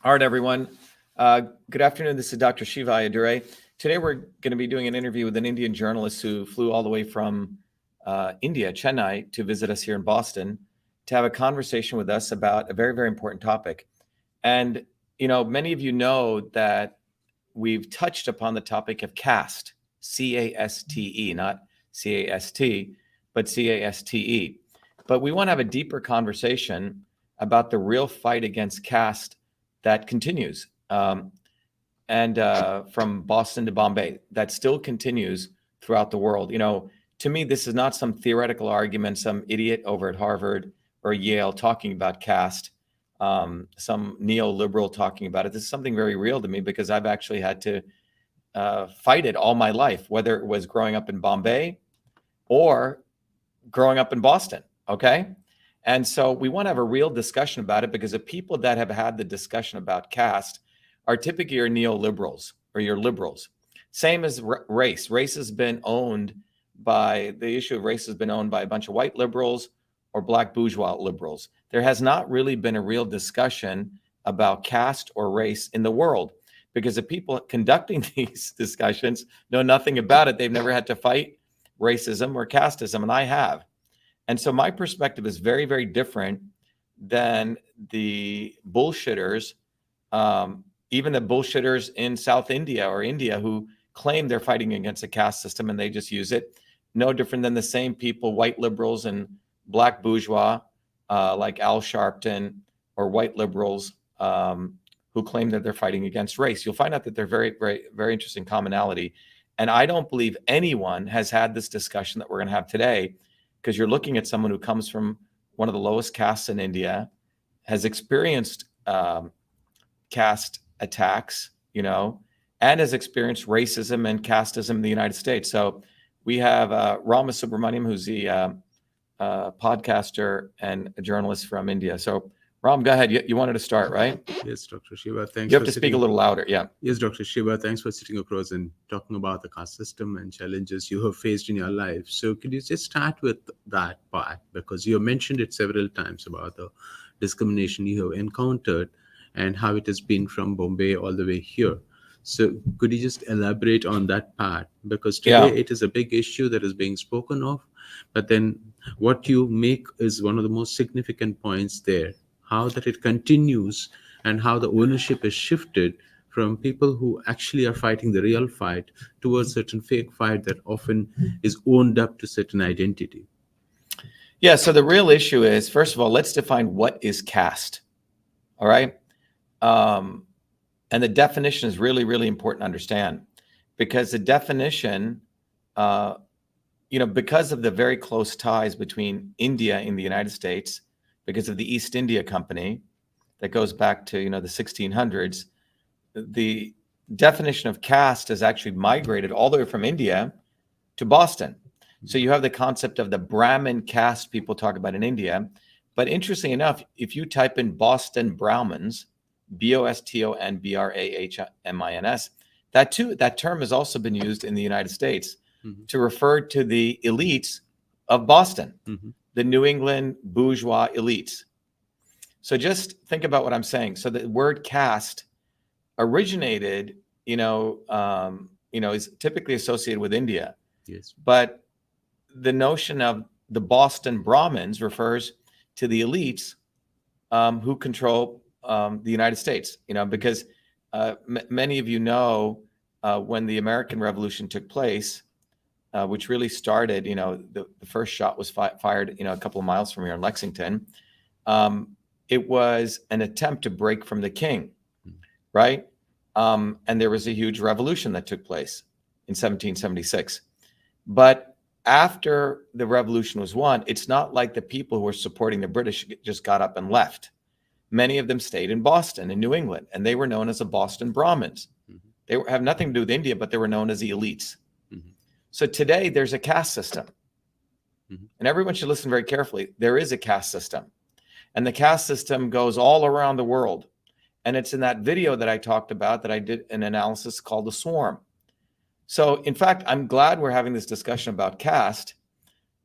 All right, everyone. Good afternoon. This is Dr. Shiva Ayyadurai. Today, we're going to be doing an interview with an Indian journalist who flew all the way from India, Chennai, to visit us here in Boston to have a conversation with us about a very, very important topic. And, many of you know that we've touched upon the topic of caste, C-A-S-T-E, not C-A-S-T, but C-A-S-T-E. But we want to have a deeper conversation about the real fight against caste that continues, and from Boston to Bombay, that still continues throughout the world. To me, this is not some theoretical argument, some idiot over at Harvard or Yale talking about caste, some neoliberal talking about it. This is something very real to me because I've actually had to fight it all my life, whether it was growing up in Bombay or growing up in Boston, okay? And so we want to have a real discussion about it because the people that have had the discussion about caste are typically your neoliberals or your liberals. Same as race. Race has been owned by, the issue of race has been owned by a bunch of white liberals or black bourgeois liberals. There has not really been a real discussion about caste or race in the world because the people conducting these discussions know nothing about it. They've never had to fight racism or casteism, and I have. And so my perspective is very, very different than the bullshitters, even the bullshitters in South India or India who claim they're fighting against a caste system and they just use it. No different than the same people, white liberals and black bourgeois, like Al Sharpton, or white liberals who claim that they're fighting against race. You'll find out that they're very, very, very interesting commonality. And I don't believe anyone has had this discussion that we're going to have today, because you're looking at someone who comes from one of the lowest castes in India, has experienced caste attacks, and has experienced racism and casteism in the United States. So we have Rama Subramaniam, who's the podcaster and a journalist from India. So Ram, go ahead. You wanted to start, right? Yes, Dr. Shiva, thanks. You have to speak a little louder. Yeah. Yes, Dr. Shiva, thanks for sitting across and talking about the caste system and challenges you have faced in your life. So could you just start with that part? Because you have mentioned it several times about the discrimination you have encountered and how it has been from Bombay all the way here. So could you just elaborate on that part? Because today it is a big issue that is being spoken of, but then what you make is one of the most significant points there, how that it continues and how the ownership is shifted from people who actually are fighting the real fight towards certain fake fight that often is owned up to certain identity. Yeah, so the real issue is, first of all, let's define what is caste, all right? And the definition is really, really important to understand, because the definition, because of the very close ties between India and the United States, because of the East India Company that goes back to, the 1600s, the definition of caste has actually migrated all the way from India to Boston. So you have the concept of the Brahmin caste people talk about in India. But interestingly enough, if you type in Boston Brahmins, Boston Brahmins, that term has also been used in the United States to refer to the elites of Boston. The New England bourgeois elites. So just think about what I'm saying. So the word caste originated, is typically associated with India. Yes. But the notion of the Boston Brahmins refers to the elites who control the United States, because many of you know when the American Revolution took place, which really started, the first shot was fired, a couple of miles from here in Lexington. It was an attempt to break from the king, right? And there was a huge revolution that took place in 1776. But after the revolution was won, it's not like the people who were supporting the British just got up and left. Many of them stayed in Boston, in New England, and they were known as the Boston Brahmins. They have nothing to do with India, but they were known as the elites. So today there's a caste system, and everyone should listen very carefully. There is a caste system, and the caste system goes all around the world. And it's in that video that I talked about that I did an analysis called The Swarm. So in fact, I'm glad we're having this discussion about caste,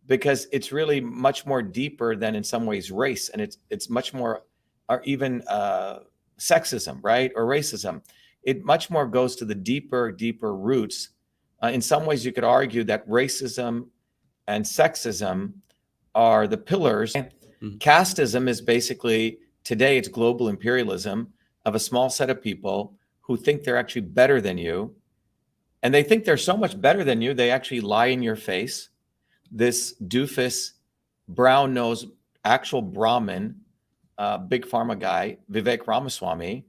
because it's really much more deeper than in some ways race. And it's much more, or even sexism, right? Or racism. It much more goes to the deeper roots. In some ways, you could argue that racism and sexism are the pillars. Casteism is basically, today, it's global imperialism of a small set of people who think they're actually better than you. And they think they're so much better than you, they actually lie in your face. This doofus, brown-nosed, actual Brahmin, big pharma guy, Vivek Ramaswamy,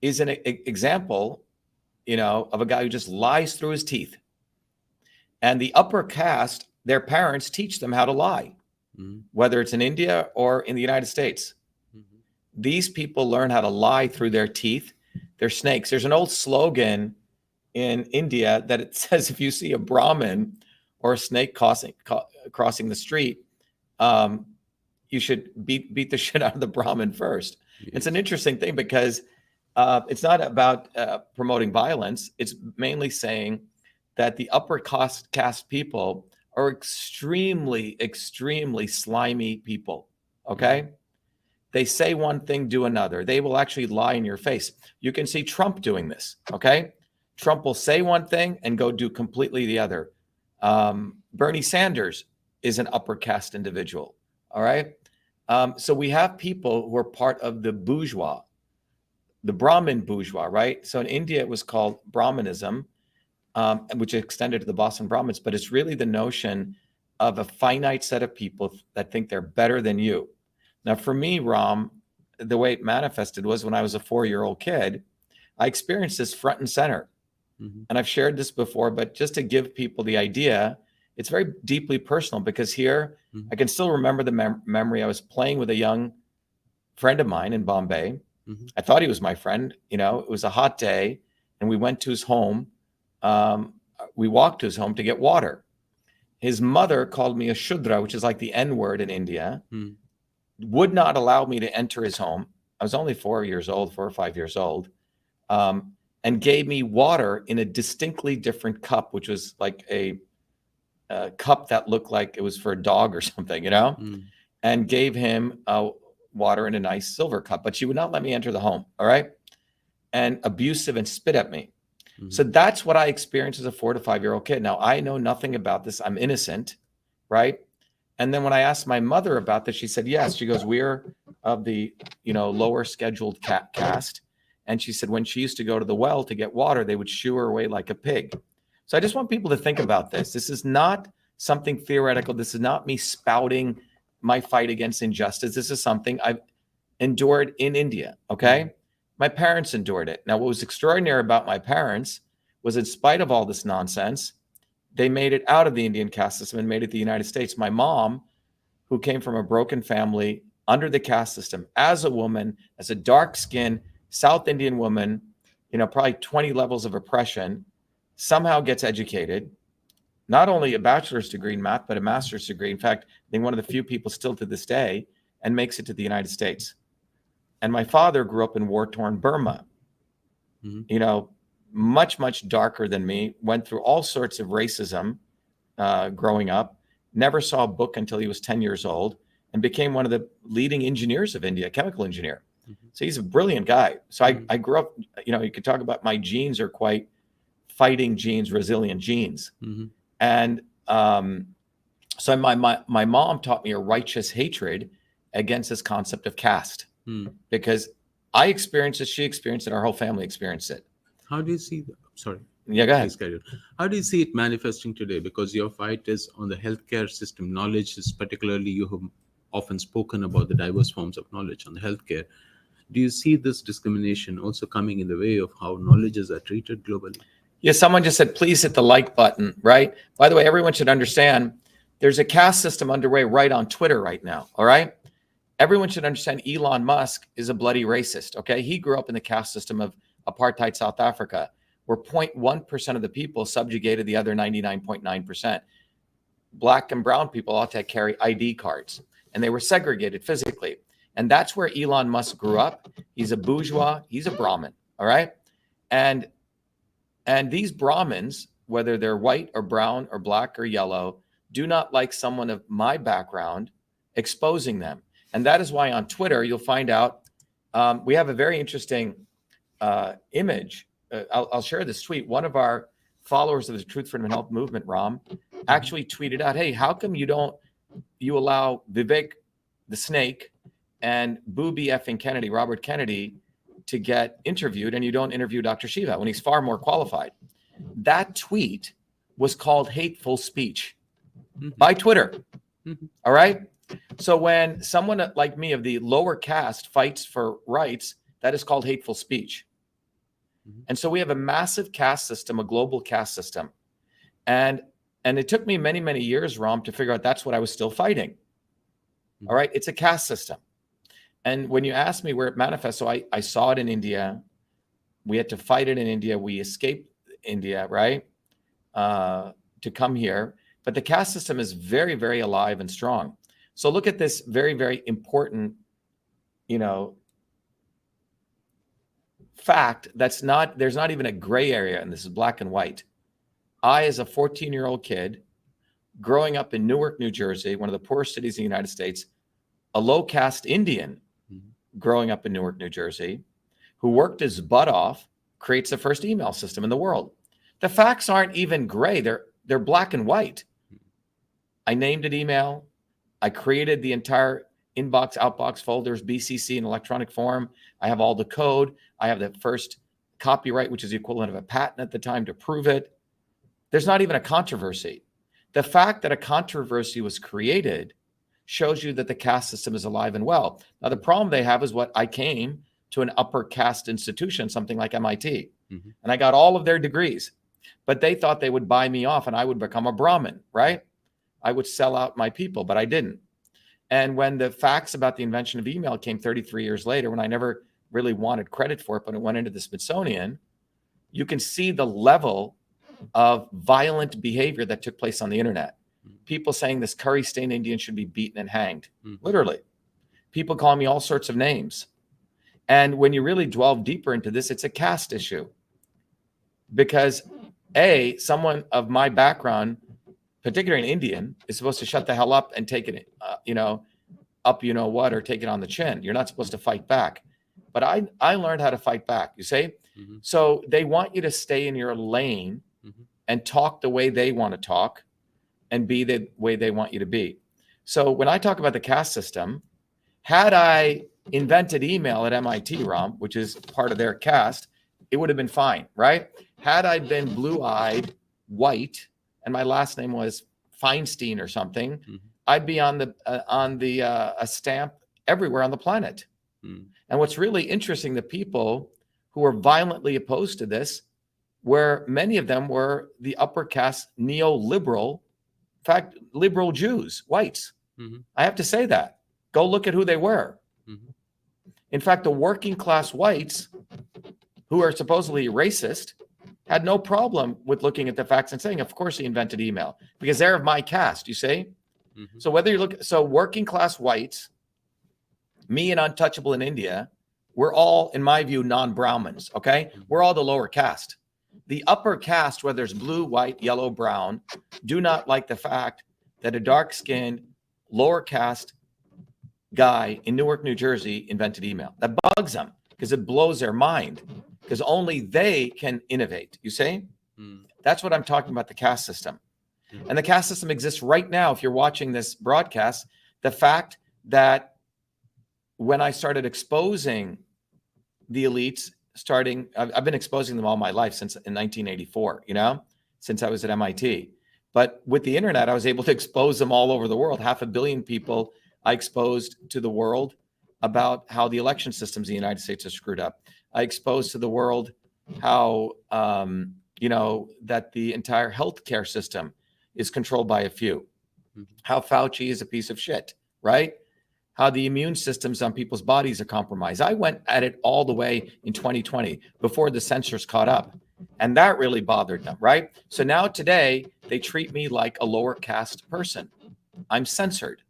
is an example, of a guy who just lies through his teeth. And the upper caste, their parents teach them how to lie, whether it's in India or in the United States. These people learn how to lie through their teeth. They're snakes. There's an old slogan in India that it says, if you see a Brahmin or a snake crossing the street, you should beat the shit out of the Brahmin first. Yes. It's an interesting thing because it's not about promoting violence. It's mainly saying that the upper caste people are extremely slimy people, okay? They say one thing, do another. They will actually lie in your face. You can see Trump doing this, okay? Trump will say one thing and go do completely the other. Bernie Sanders is an upper caste individual, all right? So we have people who are part of the bourgeois, the Brahmin bourgeois, right? So in India, it was called Brahmanism, which extended to the Boston Brahmins, but it's really the notion of a finite set of people that think they're better than you. Now, for me, Ram, the way it manifested was when I was a 4-year-old kid, I experienced this front and center. And I've shared this before, but just to give people the idea, it's very deeply personal because here, I can still remember the memory. I was playing with a young friend of mine in Bombay. I thought he was my friend. It was a hot day and we went to his home. We walked to his home to get water. His mother called me a Shudra, which is like the N word in India, would not allow me to enter his home. I was only 4 or 5 years old, and gave me water in a distinctly different cup, which was like a cup that looked like it was for a dog or something, and gave him water in a nice silver cup, but she would not let me enter the home. All right. And abusive and spit at me. So that's what I experienced as a 4 to 5-year-old kid. Now I know nothing about this. I'm innocent. Right. And then when I asked my mother about this, she said, yes. She goes, we're of the, lower scheduled caste. And she said, when she used to go to the well to get water, they would shoo her away like a pig. So I just want people to think about this. This is not something theoretical. This is not me spouting my fight against injustice. This is something I've endured in India, okay? My parents endured it. Now, what was extraordinary about my parents was in spite of all this nonsense, they made it out of the Indian caste system and made it to the United States. My mom, who came from a broken family under the caste system, as a woman, as a dark-skinned South Indian woman, probably 20 levels of oppression, somehow gets educated, not only a bachelor's degree in math, but a master's degree. In fact, I think one of the few people still to this day, and makes it to the United States. And my father grew up in war-torn Burma, much darker than me, went through all sorts of racism growing up, never saw a book until he was 10 years old, and became one of the leading engineers of India, chemical engineer. So he's a brilliant guy. So I grew up, you could talk about my genes are quite fighting genes, resilient genes. And so my mom taught me a righteous hatred against this concept of caste, because I experienced it, she experienced it, our whole family experienced it. How do you see that? Sorry. Yeah, go ahead. Please carry on. How do you see it manifesting today? Because your fight is on the healthcare system. Knowledge is particularly, you have often spoken about the diverse forms of knowledge on the healthcare. Do you see this discrimination also coming in the way of how knowledges are treated globally? Yeah, someone just said, please hit the like button, right? By the way, everyone should understand there's a caste system underway right on Twitter right now, all right? Everyone should understand Elon Musk is a bloody racist, okay? He grew up in the caste system of apartheid South Africa, where 0.1% of the people subjugated the other 99.9%. Black and brown people ought to carry ID cards, and they were segregated physically. And that's where Elon Musk grew up. He's a bourgeois, he's a Brahmin, all right? And these Brahmins, whether they're white or brown or black or yellow, do not like someone of my background exposing them. And that is why on Twitter, you'll find out we have a very interesting image. I'll share this tweet. One of our followers of the Truth, Freedom, and Health movement, Ram, actually tweeted out, "Hey, how come you allow Vivek the Snake and Booby effing Kennedy, Robert Kennedy, to get interviewed, and you don't interview Dr. Shiva when he's far more qualified?" That tweet was called hateful speech by Twitter. All right. So when someone like me of the lower caste fights for rights, that is called hateful speech. And so we have a massive caste system, a global caste system. And it took me many, many years, Ram, to figure out that's what I was still fighting. All right. It's a caste system. And when you ask me where it manifests, so I saw it in India. We had to fight it in India. We escaped India, right, to come here. But the caste system is very, very alive and strong. So look at this very, very important, fact there's not even a gray area, and this is black and white. I, as a 14-year-old kid, growing up in Newark, New Jersey, one of the poorest cities in the United States, a low caste Indian growing up in Newark, New Jersey, who worked his butt off, creates the first email system in the world. The facts aren't even gray. They're black and white. I named it email. I created the entire inbox, outbox folders, BCC in electronic form. I have all the code. I have the first copyright, which is the equivalent of a patent at the time, to prove it. There's not even a controversy. The fact that a controversy was created shows you that the caste system is alive and well. Now, the problem they have is what I came to an upper caste institution, something like MIT, and I got all of their degrees, but they thought they would buy me off and I would become a Brahmin, right? I would sell out my people, but I didn't. And when the facts about the invention of email came 33 years later, when I never really wanted credit for it, but it went into the Smithsonian, you can see the level of violent behavior that took place on the internet. People saying this curry-stained Indian should be beaten and hanged, literally. People calling me all sorts of names. And when you really delve deeper into this, it's a caste issue. Because someone of my background, particularly an Indian, is supposed to shut the hell up and take it, up what, or take it on the chin. You're not supposed to fight back. But I learned how to fight back, you see? So they want you to stay in your lane and talk the way they want to talk and be the way they want you to be. So when I talk about the caste system, had I invented email at MIT, Ram, which is part of their caste, it would have been fine, right? Had I been blue-eyed, white, and my last name was Feinstein or something, I'd be on a stamp everywhere on the planet. And what's really interesting, the people who are violently opposed to this, where many of them were the upper caste neoliberal, in fact, liberal Jews, whites. I have to say that. Go look at who they were. In fact, the working class whites, who are supposedly racist, had no problem with looking at the facts and saying, of course he invented email, because they're of my caste, you see? So whether you look, so working class whites, me and Untouchable in India, we're all, in my view, non-Brahmins, okay? We're all the lower caste. The upper caste, whether it's blue, white, yellow, brown, do not like the fact that a dark-skinned, lower caste guy in Newark, New Jersey invented email. That bugs them because it blows their mind, because only they can innovate, you see? That's what I'm talking about, the caste system. And the caste system exists right now. If you're watching this broadcast, the fact that when I started exposing the elites, I've been exposing them all my life since in 1984, since I was at MIT. But with the internet, I was able to expose them all over the world. 500 million people I exposed to the world about how the election systems in the United States are screwed up. I exposed to the world how, that the entire healthcare system is controlled by a few. How Fauci is a piece of shit, right? How the immune systems on people's bodies are compromised. I went at it all the way in 2020 before the censors caught up. And that really bothered them, right? So now today, they treat me like a lower caste person. I'm censored.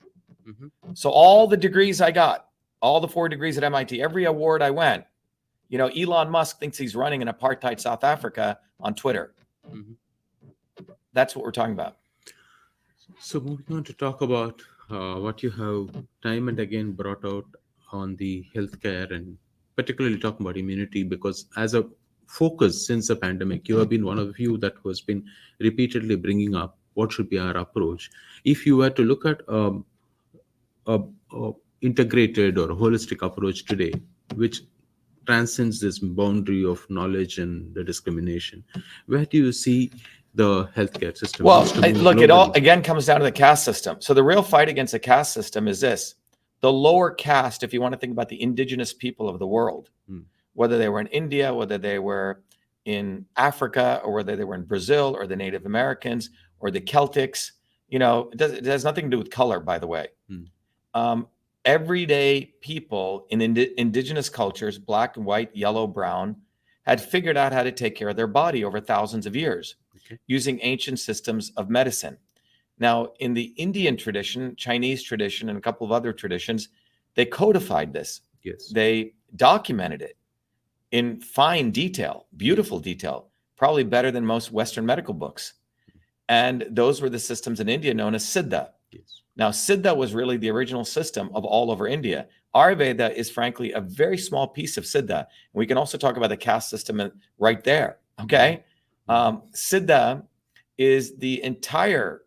So all the degrees I got, all the 4 degrees at MIT, every award I went, Elon Musk thinks he's running in apartheid South Africa on Twitter. That's what we're talking about. So moving on to talk about what you have time and again brought out on the healthcare and particularly talking about immunity, because as a focus since the pandemic, you have been one of the few that has been repeatedly bringing up what should be our approach. If you were to look at a integrated or holistic approach today, which transcends this boundary of knowledge and the discrimination, where do you see the healthcare system Well, needs to move look, it all globally? again comes down to the caste system. So the real fight against the caste system is this: the lower caste, if you want to think about the indigenous people of the world, whether they were in India, whether they were in Africa, or whether they were in Brazil, or the Native Americans, or the Celtics, it has nothing to do with color, by the way. Everyday people in indigenous cultures, black and white, yellow, brown, had figured out how to take care of their body over thousands of years using ancient systems of medicine. Now, in the Indian tradition, Chinese tradition, and a couple of other traditions, they codified this. Yes. They documented it in fine detail, beautiful detail, probably better than most Western medical books. And those were the systems in India known as Siddha. Yes. Now, Siddha was really the original system of all over India. Ayurveda is frankly a very small piece of Siddha. And we can also talk about the caste system right there, okay? Siddha is the entire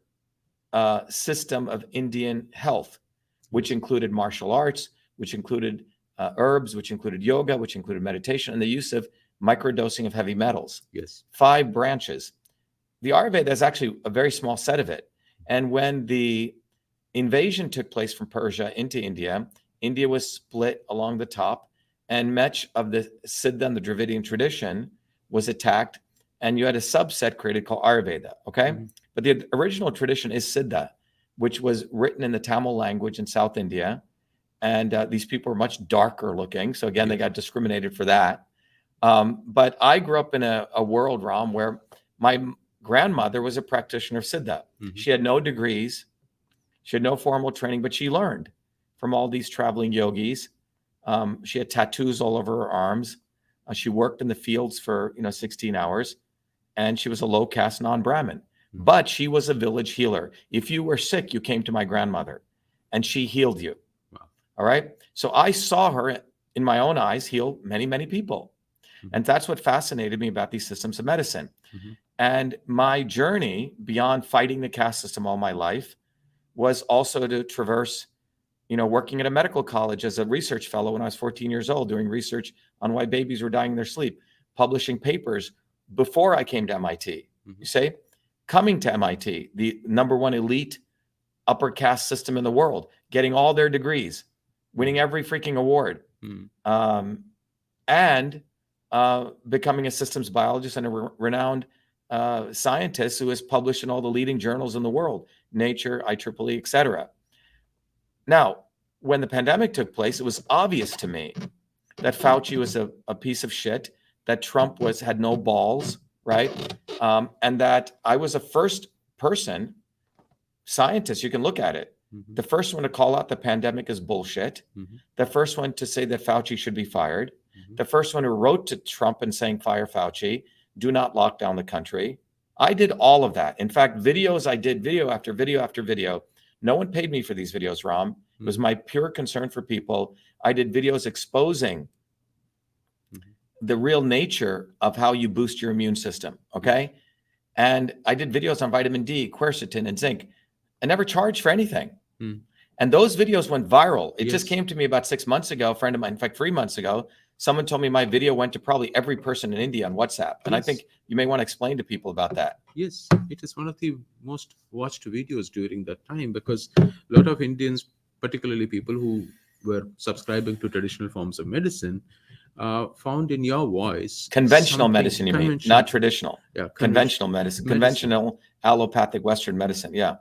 system of Indian health, which included martial arts, which included herbs, which included yoga, which included meditation, and the use of microdosing of heavy metals. Yes. 5 branches. The Ayurveda is actually a very small set of it. And when the invasion took place from Persia into India, India was split along the top, and much of the Siddha and the Dravidian tradition was attacked, and you had a subset created called Ayurveda, okay? But the original tradition is Siddha, which was written in the Tamil language in South India, and these people were much darker looking, so again, they got discriminated for that. But I grew up in a world, Ram, where my grandmother was a practitioner of Siddha. She had no degrees. She had no formal training, but she learned from all these traveling yogis. She had tattoos all over her arms. She worked in the fields for 16 hours, and she was a low caste non-Brahmin. But she was a village healer. If you were sick, you came to my grandmother, and she healed you. Wow. All right. So I saw her in my own eyes heal many, many people, and that's what fascinated me about these systems of medicine. And my journey beyond fighting the caste system all my life was also to traverse, working at a medical college as a research fellow when I was 14 years old, doing research on why babies were dying in their sleep, publishing papers before I came to MIT. You say, coming to MIT, the #1 elite upper caste system in the world, getting all their degrees, winning every freaking award, and becoming a systems biologist and a renowned scientist who has published in all the leading journals in the world, Nature, IEEE, etc. Now, when the pandemic took place, it was obvious to me that Fauci was a piece of shit, that Trump had no balls, right? And that I was the first person, scientist, you can look at it, the first one to call out the pandemic as bullshit, the first one to say that Fauci should be fired, the first one who wrote to Trump and saying, fire Fauci, do not lock down the country. I did all of that. In fact, I did video after video after video. No one paid me for these videos, Ram. It was my pure concern for people. I did videos exposing the real nature of how you boost your immune system, okay? And I did videos on vitamin D, quercetin, and zinc. I never charged for anything. And those videos went viral. It just came to me about 6 months ago, a friend of mine, in fact, 3 months ago, someone told me my video went to probably every person in India on WhatsApp. And I think you may want to explain to people about that. Yes, it is one of the most watched videos during that time, because a lot of Indians, particularly people who were subscribing to traditional forms of medicine, found in your voice conventional medicine, you mean, not traditional. Yeah, conventional medicine, conventional allopathic Western medicine. Yeah.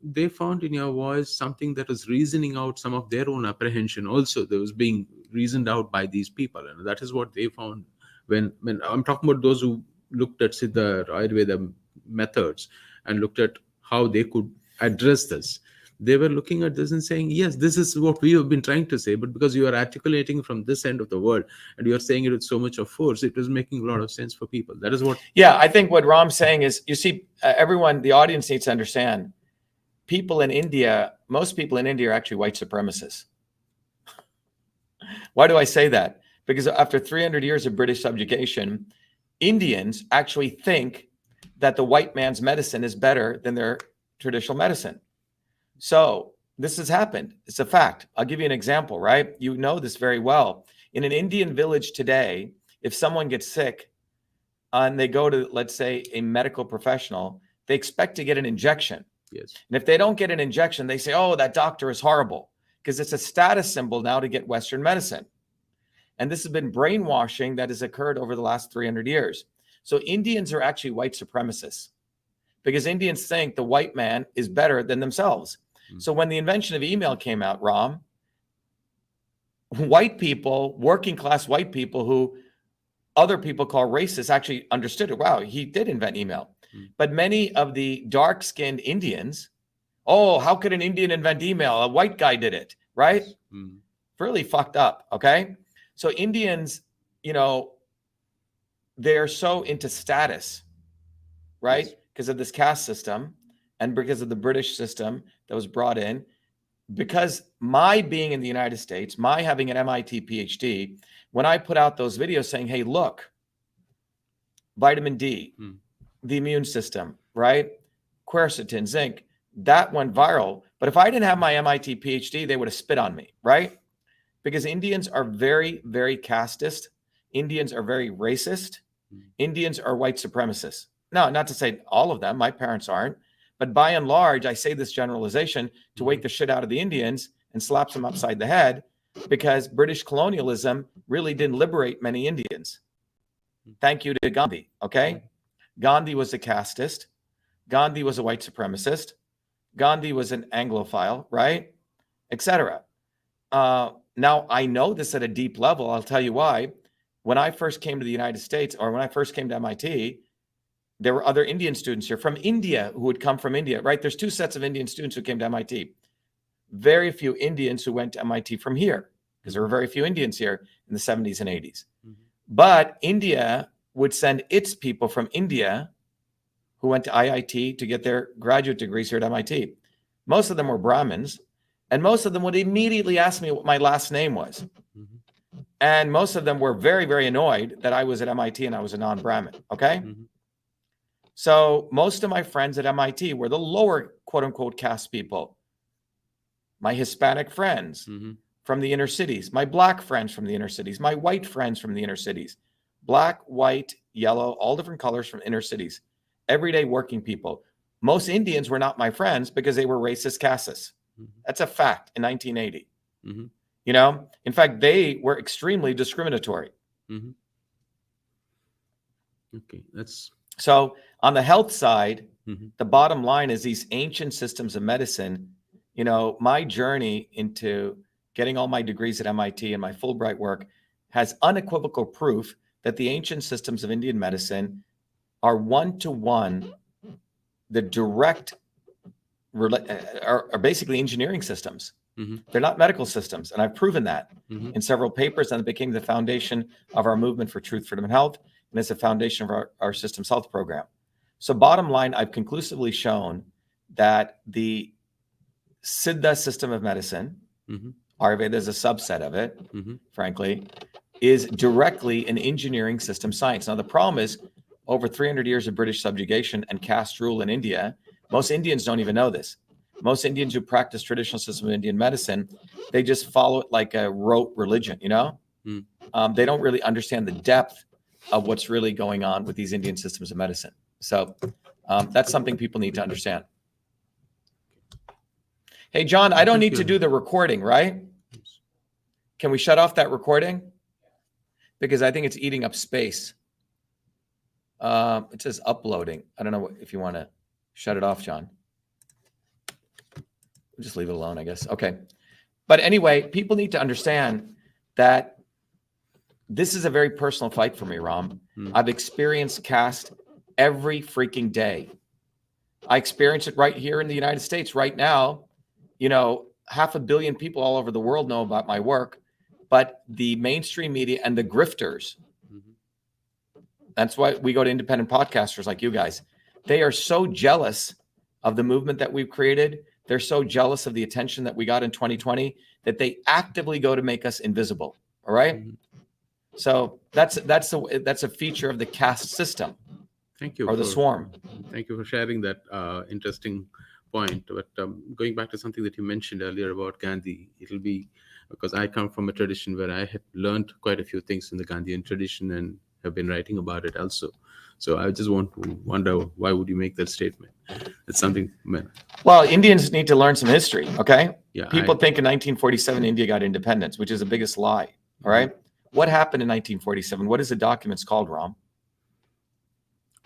They found in your voice something that was reasoning out some of their own apprehension also that was being reasoned out by these people. And that is what they found when I'm talking about those who looked at Siddha Ayurveda methods and looked at how they could address this. They were looking at this and saying, yes, this is what we have been trying to say, but because you are articulating from this end of the world and you are saying it with so much of force, it was making a lot of sense for people. That is what. Yeah, I think what Ram's saying is, you see, everyone, the audience needs to understand, people in India, most people in India are actually white supremacists. Why do I say that? Because after 300 years of British subjugation, Indians actually think that the white man's medicine is better than their traditional medicine. So this has happened. It's a fact. I'll give you an example, right? You know this very well. In an Indian village today, if someone gets sick and they go to, let's say, a medical professional, they expect to get an injection. Yes. And if they don't get an injection, they say, oh, that doctor is horrible, because it's a status symbol now to get Western medicine. And this has been brainwashing that has occurred over the last 300 years. So Indians are actually white supremacists, because Indians think the white man is better than themselves. So when the invention of email came out, Ram, white people, working class white people who other people call racist, actually understood it. Wow, he did invent email. But many of the dark-skinned Indians, oh, how could an Indian invent email? A white guy did it, right? Really fucked up, okay? So Indians, you know, they're so into status, right? Because of this caste system and because of the British system that was brought in. Because my being in the United States, my having an MIT PhD, when I put out those videos saying, hey, look, vitamin D, the immune system, right? Quercetin, zinc, that went viral. But if I didn't have my MIT PhD, they would have spit on me, right? Because Indians are very, very casteist. Indians are very racist. Indians are white supremacists. Now, not to say all of them, my parents aren't, but by and large, I say this generalization to wake the shit out of the Indians and slaps them upside the head, because British colonialism really didn't liberate many Indians. Thank you to Gandhi, okay? Gandhi was a casteist. Gandhi was a white supremacist. Gandhi was an Anglophile, right? Etc. Now, I know this at a deep level. I'll tell you why. When I first came to the United States, or when I first came to MIT, there were other Indian students here from India who would come from India, right? There's two sets of Indian students who came to MIT. Very few Indians who went to MIT from here, because there were very few Indians here in the 70s and 80s. But India would send its people from India who went to IIT to get their graduate degrees here at MIT. Most of them were Brahmins, and most of them would immediately ask me what my last name was. And most of them were very, very annoyed that I was at MIT and I was a non-Brahmin, okay? So most of my friends at MIT were the lower, quote unquote, caste people. My Hispanic friends from the inner cities, my black friends from the inner cities, my white friends from the inner cities, black, white, yellow, all different colors from inner cities, everyday working people. Most Indians were not my friends because they were racist castes. That's a fact in 1980. You know, in fact, they were extremely discriminatory. Okay, that's so on the health side, the bottom line is these ancient systems of medicine. You know, my journey into getting all my degrees at MIT and my Fulbright work has unequivocal proof that the ancient systems of Indian medicine are one-to-one, the direct, are basically engineering systems. They're not medical systems. And I've proven that in several papers, and it became the foundation of our movement for truth, freedom, and health. And it's the foundation of our systems health program. So bottom line, I've conclusively shown that the Siddha system of medicine, Ayurveda is a subset of it, frankly, is directly an engineering system science. Now, the problem is over 300 years of British subjugation and caste rule in India, most Indians don't even know this. Most Indians who practice traditional system of Indian medicine, they just follow it like a rote religion, you know? They don't really understand the depth of what's really going on with these Indian systems of medicine. So that's something people need to understand. Hey, John, I don't need to do the recording, right? Can we shut off that recording? Because I think it's eating up space. It says uploading. I don't know if you want to shut it off, John. Just leave it alone, I guess. Okay. But anyway, people need to understand that this is a very personal fight for me, Ram. I've experienced caste every freaking day. I experience it right here in the United States right now. You know, 500 million people all over the world know about my work, but the mainstream media and the grifters, that's why we go to independent podcasters like you guys. They are so jealous of the movement that we've created. They're so jealous of the attention that we got in 2020 that they actively go to make us invisible. All right. So that's a feature of the caste system Thank you or the swarm. Thank you for sharing that interesting point. But going back to something that you mentioned earlier about Gandhi, it'll be because I come from a tradition where I had learned quite a few things in the Gandhian tradition and have been writing about it also. So I just wonder why would you make that statement? It's something. Well, Indians need to learn some history. Okay. Yeah. People think in 1947 India got independence, which is the biggest lie. All right. What happened in 1947? What is the documents called, Ram?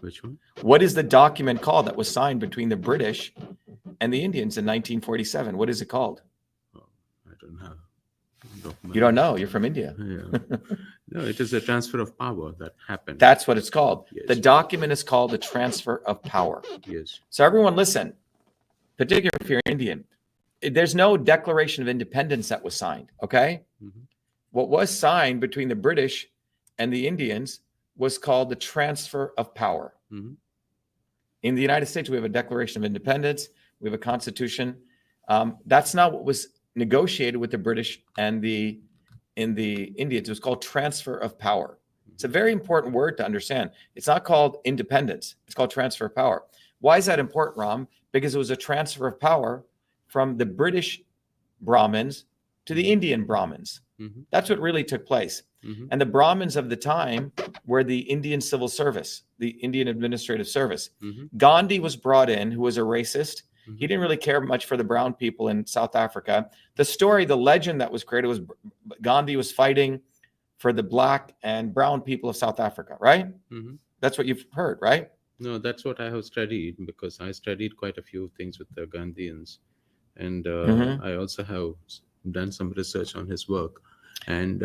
Which one? What is the document called that was signed between the British and the Indians in 1947? What is it called? Oh, I don't know. You don't know? You're from India. Yeah. No, it is a transfer of power that happened. That's what it's called. Yes. The document is called the transfer of power. Yes. So everyone listen, particularly if you're Indian, there's no Declaration of Independence that was signed, okay? Mm-hmm. What was signed between the British and the Indians was called the transfer of power. Mm-hmm. In the United States, we have a Declaration of Independence. We have a Constitution. That's not what was negotiated with the British and the Indians. It was called transfer of power. It's a very important word to understand. It's not called independence. It's called transfer of power. Why is that important, Ram? Because it was a transfer of power from the British Brahmins to the Indian Brahmins. Mm-hmm. That's what really took place. Mm-hmm. And the Brahmins of the time were the Indian civil service, the Indian administrative service. Mm-hmm. Gandhi was brought in, who was a racist. Mm-hmm. He didn't really care much for the brown people in South Africa. The story, the legend that was created was Gandhi was fighting for the black and brown people of South Africa, right? Mm-hmm. That's what you've heard, right? No, that's what I have studied because I studied quite a few things with the Gandhians. And Mhm. I also have done some research on his work and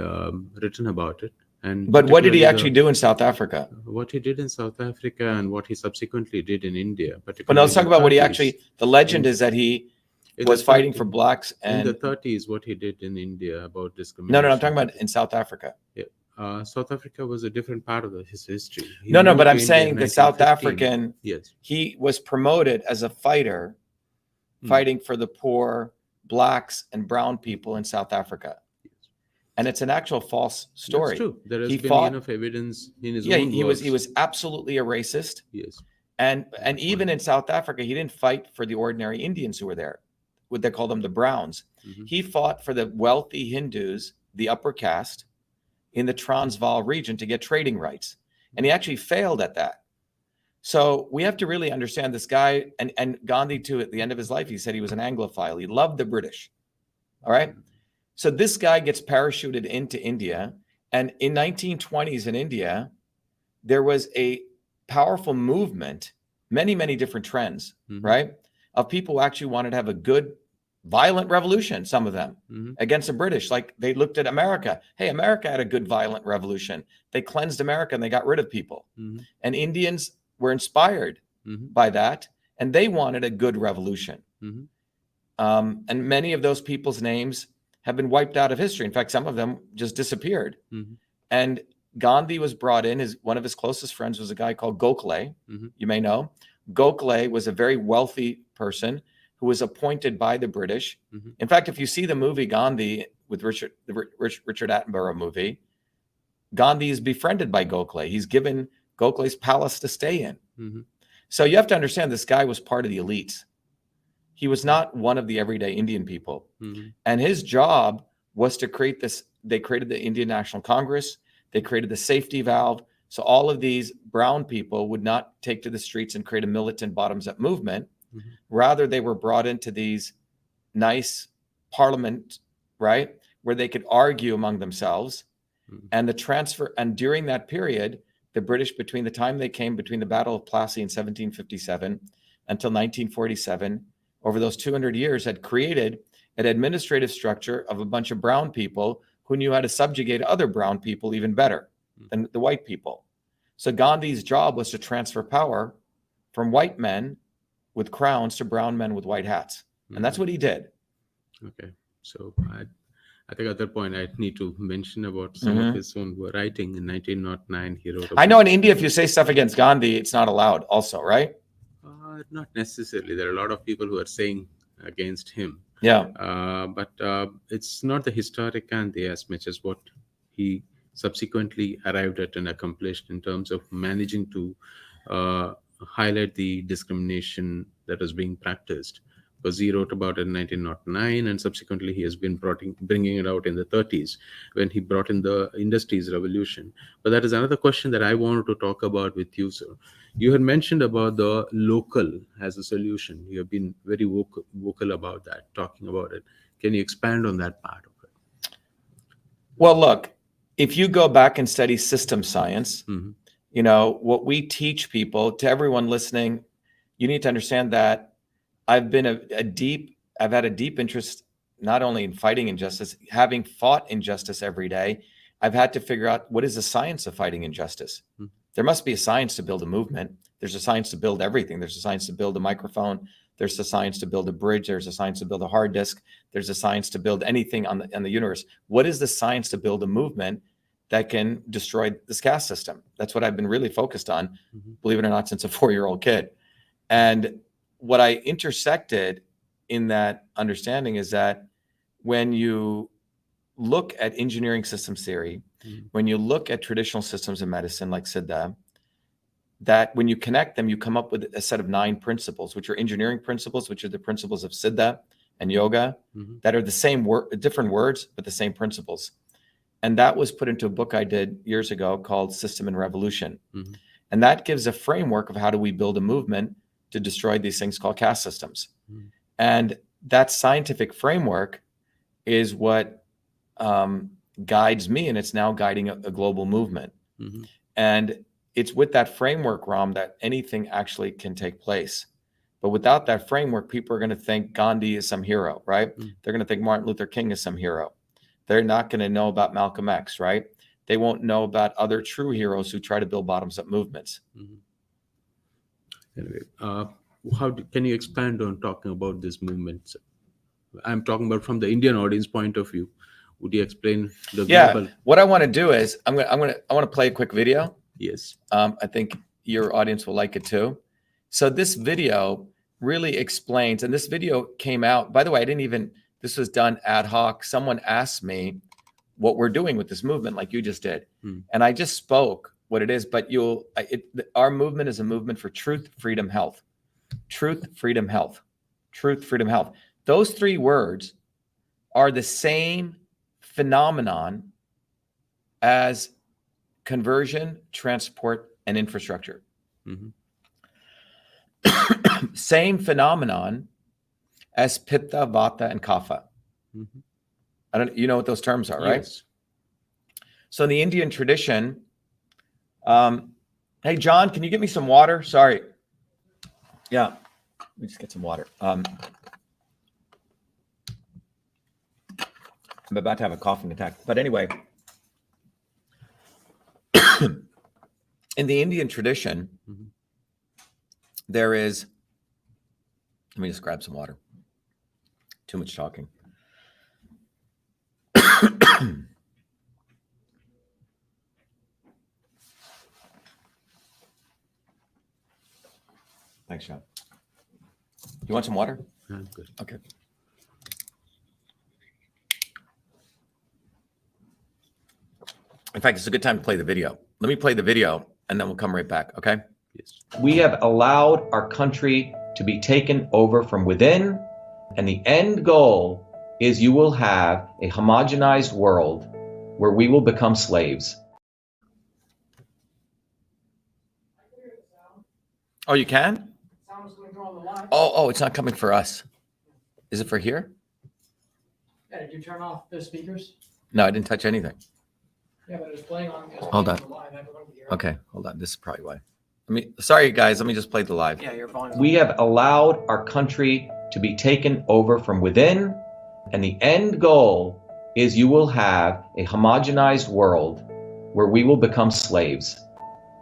written about it. And But what did he particularly actually do in South Africa? what he did in South Africa and what he subsequently did in India. But now let's talk about what he 30s. actually, the legend is that he In was the fighting 30s for blacks in the and 30s, what he did in India about discrimination. no, I'm talking about in South Africa. South Africa was a different part of his history. He No, moved but to I'm India saying in the South 1915. African, Yes. he was promoted as a fighter, fighting for the poor, blacks and brown people in South Africa. And it's an actual false story. That's true. There has He been fought- enough evidence in his Yeah, own he works. was absolutely a racist. Yes. And even in South Africa, he didn't fight for the ordinary Indians who were there. What they call them, the Browns. Mhm. He fought for the wealthy Hindus, the upper caste, in the Transvaal region to get trading rights. And he actually failed at that. So we have to really understand this guy, and Gandhi too, at the end of his life, he said he was an Anglophile. He loved the British. All right. So this guy gets parachuted into India. And in 1920s in India, there was a powerful movement, many different trends, Mhm. right? Of people who actually wanted to have a good, violent revolution, some of them, Mhm. against the British. Like they looked at America. Hey, America had a good, violent revolution. They cleansed America and they got rid of people. Mhm. And Indians were inspired Mhm. by that. And they wanted a good revolution. Mhm. And many of those people's names have been wiped out of history. In fact, some of them just disappeared. Mhm. And Gandhi was brought in. One of his closest friends was a guy called Gokhale. Mhm. You may know. Gokhale was a very wealthy person who was appointed by the British. Mhm. In fact, if you see the movie Gandhi with Richard Attenborough movie, Gandhi is befriended by Gokhale. He's given Gokhale's palace to stay in. Mhm. So you have to understand this guy was part of the elites. He was not one of the everyday Indian people. Mhm. And his job was to create this. They created the Indian National Congress. They created the safety valve. So all of these brown people would not take to the streets and create a militant bottoms-up movement. Mhm. Rather, they were brought into these nice parliament, right, where they could argue among themselves. Mhm. And the transfer, and during that period, the British, between the time they came, between the Battle of Plassey in 1757 until 1947, over those 200 years, had created an administrative structure of a bunch of brown people who knew how to subjugate other brown people even better than the white people. So Gandhi's job was to transfer power from white men with crowns to brown men with white hats. And that's what he did. Okay. So I think at that point I need to mention about some of his own writing. In 1909, he wrote. I know in India, if you say stuff against Gandhi, it's not allowed also, right? Not necessarily. There are a lot of people who are saying against him. Yeah. But it's not the historic Gandhi as much as what he subsequently arrived at and accomplished in terms of managing to highlight the discrimination that was being practiced. Because he wrote about it in 1909, and subsequently he has been bringing it out in the 30s when he brought in the industries revolution. But that is another question that I wanted to talk about with you, sir. You had mentioned about the local as a solution. You have been very vocal about that, talking about it. Can you expand on that part of it? Well, look, if you go back and study system science, you know, what we teach people, to everyone listening, you need to understand that I've been I've had a deep interest, not only in fighting injustice, having fought injustice every day. I've had to figure out, what is the science of fighting injustice? There must be a science to build a movement. There's a science to build everything. There's a science to build a microphone. There's a science to build a bridge. There's a science to build a hard disk. There's a science to build anything on the universe. What is the science to build a movement that can destroy this caste system? That's what I've been really focused on, believe it or not, since a 4-year-old kid. And what I intersected in that understanding is that when you look at engineering systems theory, when you look at traditional systems in medicine like Siddha, that when you connect them, you come up with a set of 9 principles, which are engineering principles, which are the principles of Siddha and yoga, that are the same word, different words, but the same principles. And that was put into a book I did years ago called System and Revolution. And that gives a framework of how do we build a movement to destroy these things called caste systems. And that scientific framework is what guides me, and it's now guiding a global movement. And it's with that framework, Ram, that anything actually can take place. But without that framework, people are going to think Gandhi is some hero, right? They're going to think Martin Luther King is some hero. They're not going to know about Malcolm X, right? They won't know about other true heroes who try to build bottoms-up movements. Anyway, can you expand on talking about this movement? I'm talking about from the Indian audience point of view. Would you explain the global? What I want to do is I want to play a quick video. Yes. I think your audience will like it too. So this video really explains, and this video came out, by the way, this was done ad hoc. Someone asked me what we're doing with this movement, like you just did. And I just spoke what it is, but our movement is a movement for truth, freedom, health. Truth, freedom, health. Truth, freedom, health. Those 3 words are the same phenomenon as conversion, transport, and infrastructure. Same phenomenon as pitta, vata, and kapha. You know what those terms are, right? Yes. So in the Indian tradition, hey, John, can you get me some water? Sorry. Yeah, let me just get some water. I'm about to have a coughing attack. But anyway, in the Indian tradition, there is, let me just grab some water. Too much talking. Thanks, Sean. You want some water? I'm good. Okay. In fact, it's a good time to play the video. Let me play the video and then we'll come right back, okay? Yes. We have allowed our country to be taken over from within, and the end goal is you will have a homogenized world where we will become slaves. Oh, you can? Sound's going to go on the line. Oh, it's not coming for us. Is it for here? Yeah, did you turn off the speakers? No, I didn't touch anything. Yeah, but it was playing on. Hold on. The live. Everyone could hear it. Okay, hold on. This is probably why. Sorry, guys. Let me just play the live. Yeah, your volume. We have allowed our country to be taken over from within, and the end goal is you will have a homogenized world where we will become slaves.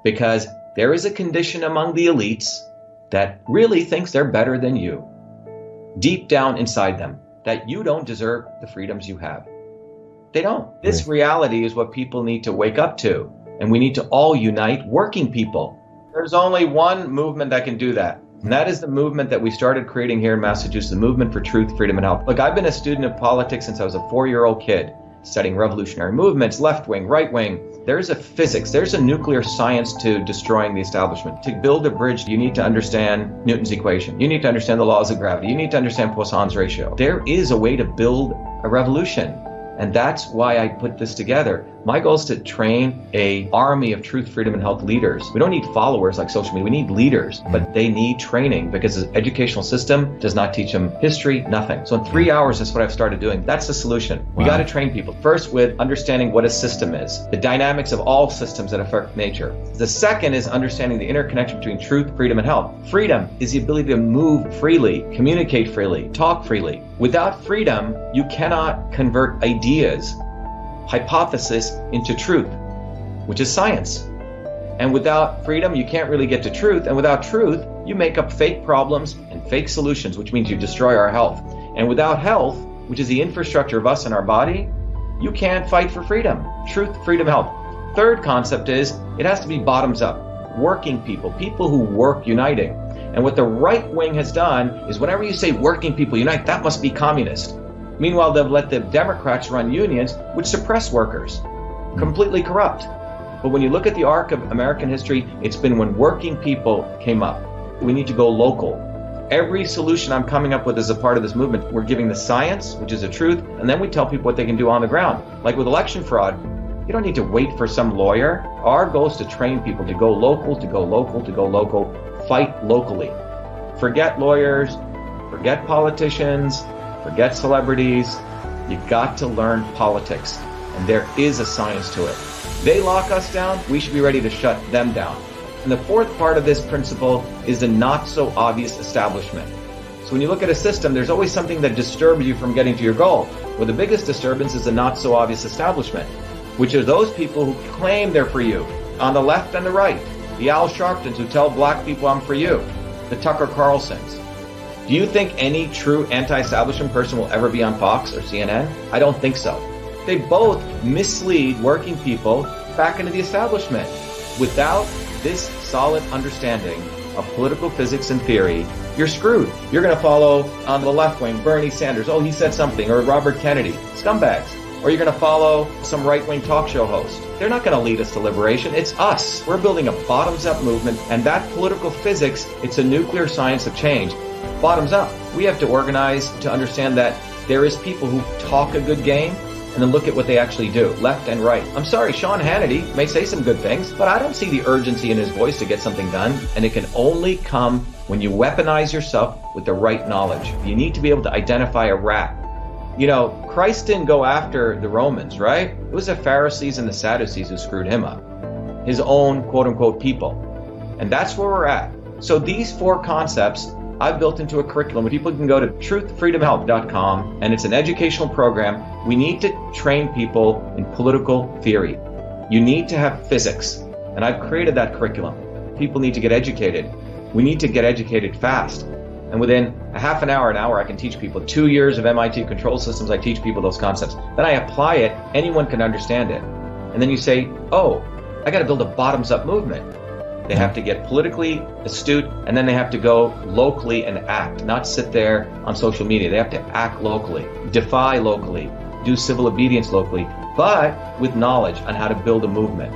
Because there is a condition among the elites that really thinks they're better than you, deep down inside them, that you don't deserve the freedoms you have. They don't. This reality is what people need to wake up to, and we need to all unite working people. There's only one movement that can do that, and that is the movement that we started creating here in Massachusetts, the movement for truth, freedom, and health. Look, I've been a student of politics since I was a 4-year-old kid. studying revolutionary movements, left wing, right wing. There's a physics, there's a nuclear science to destroying the establishment. To build a bridge, you need to understand Newton's equation. You need to understand the laws of gravity. You need to understand Poisson's ratio. There is a way to build a revolution. And that's why I put this together. My goal is to train an army of truth, freedom, and health leaders. We don't need followers like social media. We need leaders, but they need training because the educational system does not teach them history, nothing. So in 3 hours, that's what I've started doing. That's the solution. We got to train people. First, with understanding what a system is, the dynamics of all systems that affect nature. The second is understanding the interconnection between truth, freedom, and health. Freedom is the ability to move freely, communicate freely, talk freely. Without freedom, you cannot convert ideas, hypothesis into truth, which is science. And without freedom, you can't really get to truth. And without truth, you make up fake problems and fake solutions, which means you destroy our health. And without health, which is the infrastructure of us and our body, you can't fight for freedom. Truth, freedom, health. Third concept is it has to be bottoms up. Working people, people who work uniting. And what the right wing has done is whenever you say working people unite, that must be communist. Meanwhile, they've let the Democrats run unions, which suppress workers, completely corrupt. But when you look at the arc of American history, it's been when working people came up. We need to go local. Every solution I'm coming up with as a part of this movement, we're giving the science, which is the truth, and then we tell people what they can do on the ground. Like with election fraud, you don't need to wait for some lawyer. Our goal is to train people to go local, to go local, to go local, fight locally. Forget lawyers, forget politicians, forget celebrities. You got to learn politics, and there is a science to it. They lock us down, we should be ready to shut them down. And the fourth part of this principle is the not so obvious establishment. So when you look at a system, there's always something that disturbs you from getting to your goal. Well, the biggest disturbance is the not so obvious establishment, which are those people who claim they're for you, on the left and the right. The Al Sharptons who tell black people I'm for you. The Tucker Carlsons. Do you think any true anti-establishment person will ever be on Fox or CNN? I don't think so. They both mislead working people back into the establishment. Without this solid understanding of political physics and theory, you're screwed. You're going to follow on the left wing, Bernie Sanders. Oh, he said something. Or Robert Kennedy. Scumbags. Or you're going to follow some right-wing talk show host. They're not going to lead us to liberation. It's us. We're building a bottoms-up movement, and that political physics, it's a nuclear science of change. Bottoms up. We have to organize to understand that there is people who talk a good game, and then look at what they actually do, left and right. I'm sorry, Sean Hannity may say some good things, but I don't see the urgency in his voice to get something done, and it can only come when you weaponize yourself with the right knowledge. You need to be able to identify a rat. You know, Christ didn't go after the Romans, right? It was the Pharisees and the Sadducees who screwed him up. His own quote-unquote people. And that's where we're at. So these four concepts I've built into a curriculum where people can go to truthfreedomhealth.com, and it's an educational program. We need to train people in political theory. You need to have physics, and I've created that curriculum. People need to get educated. We need to get educated fast. And within a half an hour, I can teach people. 2 years of MIT control systems, I teach people those concepts. Then I apply it, anyone can understand it. And then you say, oh, I got to build a bottoms-up movement. They have to get politically astute, and then they have to go locally and act, not sit there on social media. They have to act locally, defy locally, do civil obedience locally, but with knowledge on how to build a movement.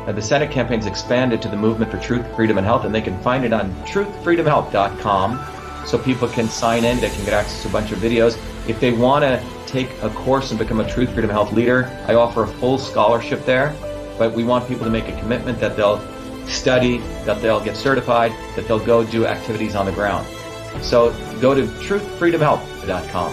Now, the Senate campaign's expanded to the Movement for Truth, Freedom, and Health, and they can find it on truthfreedomhealth.com, so people can sign in, they can get access to a bunch of videos. If they want to take a course and become a Truth, Freedom, Health leader, I offer a full scholarship there, but we want people to make a commitment that they'll study, that they'll get certified, that they'll go do activities on the ground. So go to truthfreedomhealth.com.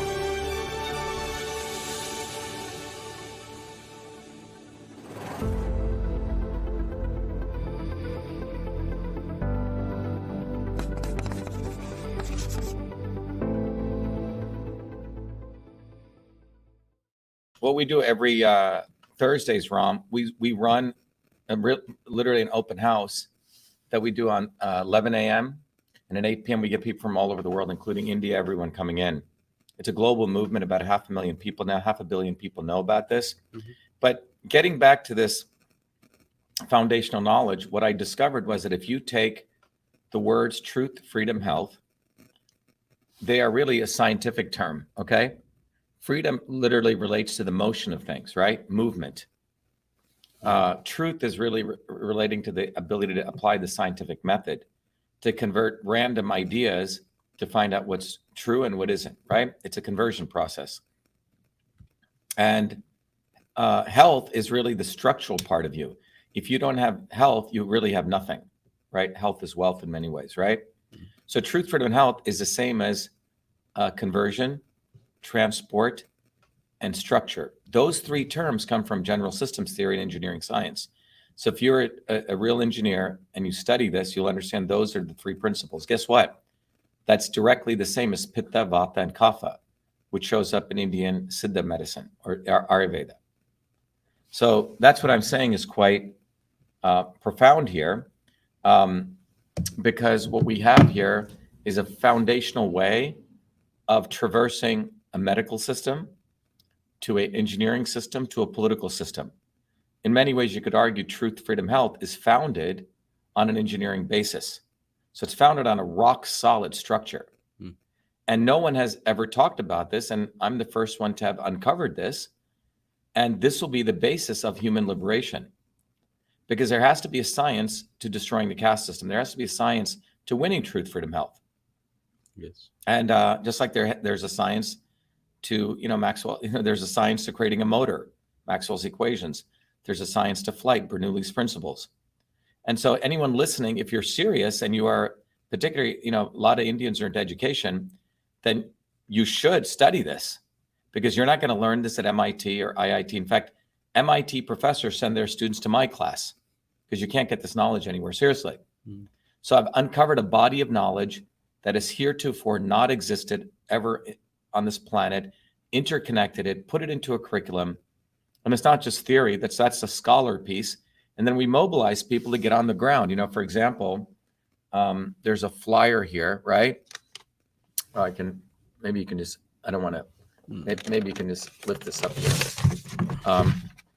What we do every Thursdays, Ram, we run literally an open house that we do on 11 a.m. and at 8 p.m. we get people from all over the world, including India, everyone coming in. It's a global movement, about 500,000 people now, 500 million people know about this. Mm-hmm. But getting back to this foundational knowledge, what I discovered was that if you take the words truth, freedom, health, they are really a scientific term, okay? Freedom literally relates to the motion of things, right? Movement. Truth is really relating to the ability to apply the scientific method to convert random ideas to find out what's true and what isn't, right? It's a conversion process. And health is really the structural part of you. If you don't have health, you really have nothing, right? Health is wealth in many ways, right? So truth, freedom, and health is the same as conversion, transport, and structure. Those three terms come from general systems theory and engineering science. So if you're a real engineer and you study this, you'll understand those are the three principles. Guess what? That's directly the same as Pitta, Vata, and Kapha, which shows up in Indian Siddha medicine or Ayurveda. So that's what I'm saying is quite profound here, because what we have here is a foundational way of traversing a medical system to an engineering system to a political system. In many ways, you could argue truth, freedom, health is founded on an engineering basis. So it's founded on a rock solid structure. And no one has ever talked about this. And I'm the first one to have uncovered this. And this will be the basis of human liberation, because there has to be a science to destroying the caste system. There has to be a science to winning truth, freedom, health. Yes. And just like there's a science to, Maxwell, there's a science to creating a motor, Maxwell's equations. There's a science to flight, Bernoulli's principles. And so anyone listening, if you're serious and you are particularly, a lot of Indians are into education, then you should study this, because you're not going to learn this at MIT or IIT. In fact, MIT professors send their students to my class because you can't get this knowledge anywhere, seriously. So I've uncovered a body of knowledge that has heretofore not existed ever on this planet, interconnected it, put it into a curriculum. And it's not just theory, that's a scholar piece. And then we mobilize people to get on the ground. For example, there's a flyer here, right? Maybe you can just lift this up here.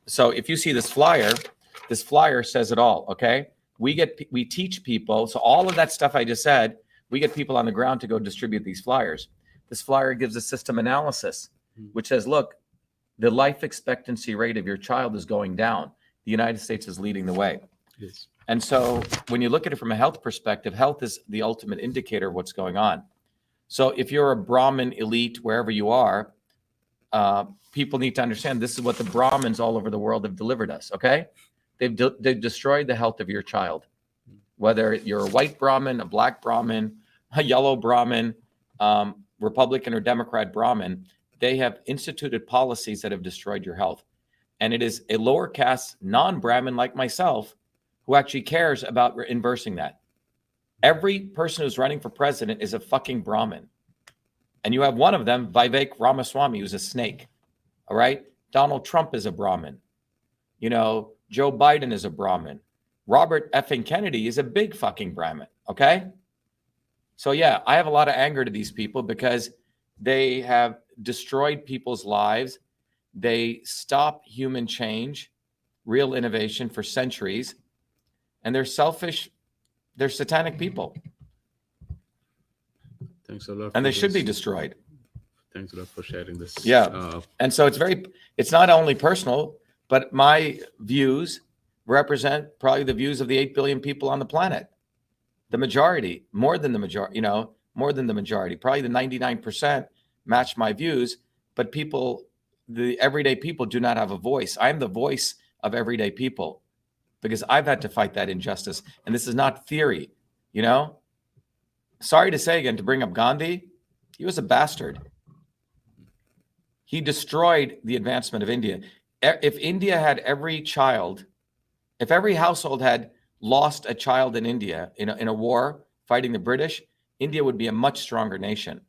So if you see this flyer says it all, okay? We teach people, so all of that stuff I just said, we get people on the ground to go distribute these flyers. This flyer gives a system analysis, which says, look, the life expectancy rate of your child is going down. The United States is leading the way. Yes. And so when you look at it from a health perspective, health is the ultimate indicator of what's going on. So if you're a Brahmin elite, wherever you are, people need to understand this is what the Brahmins all over the world have delivered us, okay? They've destroyed the health of your child. Whether you're a white Brahmin, a black Brahmin, a yellow Brahmin, Republican or Democrat Brahmin, they have instituted policies that have destroyed your health. And it is a lower caste non-Brahmin like myself who actually cares about inversing that. Every person who's running for president is a fucking Brahmin. And you have one of them, Vivek Ramaswamy, who's a snake. All right? Donald Trump is a Brahmin. Joe Biden is a Brahmin. Robert effing Kennedy is a big fucking Brahmin. Okay? So yeah, I have a lot of anger to these people because they have destroyed people's lives. They stop human change, real innovation for centuries. And they're selfish. They're satanic people. Thanks a lot. And they should be destroyed. Thanks a lot for sharing this. Yeah. And so it's not only personal, but my views represent probably the views of the 8 billion people on the planet. The majority, more than the majority, probably the 99% match my views, but the everyday people do not have a voice. I'm the voice of everyday people because I've had to fight that injustice. And this is not theory, Sorry to say again, to bring up Gandhi, he was a bastard. He destroyed the advancement of India. If India had if every household had lost a child in India in a war fighting the British, India would be a much stronger nation.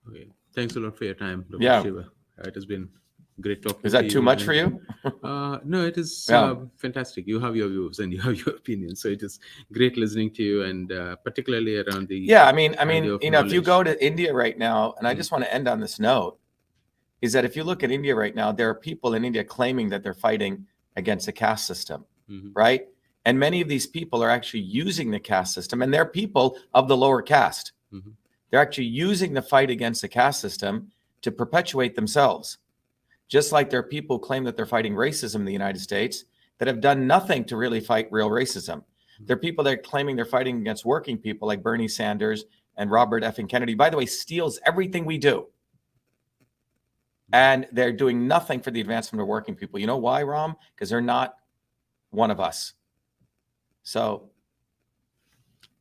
Okay. Thanks a lot for your time, Dr. Yeah. Shiva. It has been great talking to Is you. that too much for you? No, it is Yeah. fantastic. You have your views and you have your opinions. So it is great listening to you, and particularly around the Yeah, I mean, idea of if you knowledge. go to India right now, and I just want to end on this note, is that if you look at India right now, there are people in India claiming that they're fighting against the caste system, Mhm. right? And many of these people are actually using the caste system, and they're people of the lower caste. Mhm. They're actually using the fight against the caste system to perpetuate themselves. Just like there are people who claim that they're fighting racism in the United States that have done nothing to really fight real racism. There are people that are claiming they're fighting against working people like Bernie Sanders and Robert F. Kennedy, by the way, steals everything we do. And they're doing nothing for the advancement of working people. You know why, Ram? Because they're not one of us. So,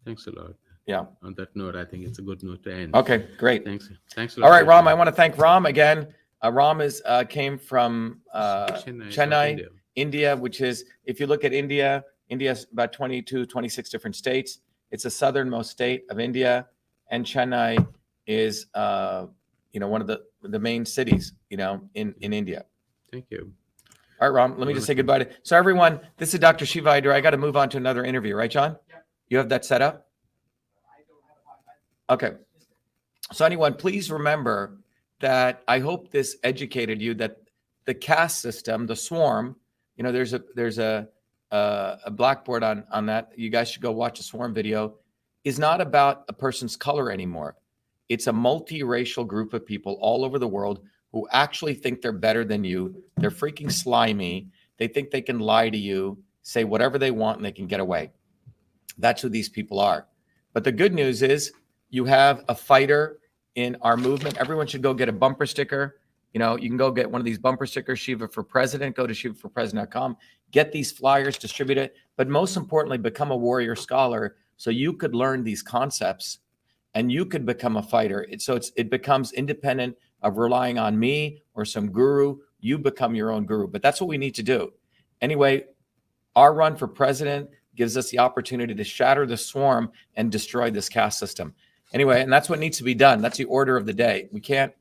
Thanks a lot. yeah. On that note, I think it's a good note to end. Okay, great. Thanks a lot. All right, for Ram, your I want to thank Ram again. Ram came from Chennai, South Chennai, India, which is, if you look at India, India's about 22, 26 different states. It's the southernmost state of India, and Chennai is, one of the main cities, in India. Thank you. All right, Ram, let me just say goodbye to. So everyone, this is Dr. Shiva. I got to move on to another interview, right, John? Yeah. You have that set up? I don't have a Okay. So anyone, please remember that I hope this educated you that the caste system, the swarm, there's a blackboard on that. You guys should go watch a swarm video. Is not about a person's color anymore. It's a multiracial group of people all over the world who actually think they're better than you. They're freaking slimy. They think they can lie to you, say whatever they want, and they can get away. That's who these people are. But the good news is you have a fighter in our movement. Everyone should go get a bumper sticker. You can go get one of these bumper stickers, Shiva for President. Go to shivaforpresident.com. Get these flyers, distribute it. But most importantly, become a warrior scholar so you could learn these concepts and you could become a fighter. It becomes independent of relying on me or some guru. You become your own guru. But that's what we need to do. Anyway, our run for president gives us the opportunity to shatter the swarm and destroy this caste system. Anyway, and that's what needs to be done. That's the order of the day. We can't